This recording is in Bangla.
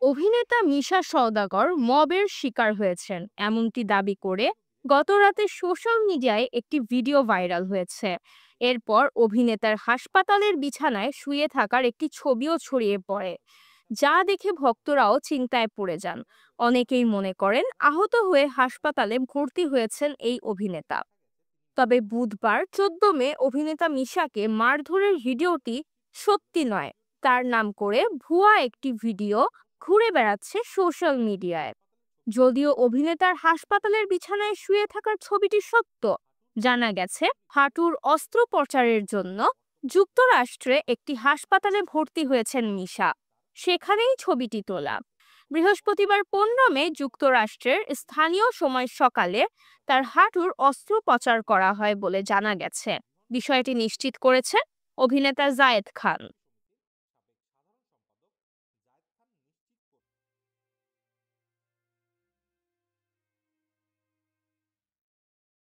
অভিনেতা মিশা সওদাগর মবের শিকার হয়েছেন এমনটি দাবি করে গতরাতে সোশ্যাল মিডিয়ায় একটি ভিডিও ভাইরাল হয়েছে। এরপর অভিনেতার হাসপাতালের বিছানায় শুয়ে থাকার একটি ছবিও ছড়িয়ে পড়ে, যা দেখে ভক্তরাও চিন্তায় পড়ে যান। অনেকেই মনে করেন আহত হয়ে হাসপাতালে ভর্তি হয়েছেন এই অভিনেতা। তবে বুধবার 14 মে অভিনেতা মিশাকে মারধরের ভিডিওটি সত্যি নয়, তার নাম করে ভুয়া একটি ভিডিও ঘুরে বেড়াচ্ছে সোশ্যাল মিডিয়ায়। যদিও অভিনেতার হাসপাতালের বিছানায় শুয়ে থাকার ছবিটি সত্য, জানা গেছে হাঁটুর অস্ত্রোপচারের জন্য যুক্তরাষ্ট্রে একটি হাসপাতালে ভর্তি হয়েছেন মিশা, সেখানেই ছবিটি তোলা। বৃহস্পতিবার 15 মে যুক্তরাষ্ট্রের স্থানীয় সময় সকালে তার হাঁটুর অস্ত্রোপচার করা হয় বলে জানা গেছে। বিষয়টি নিশ্চিত করেছে অভিনেতা জায়েদ খান।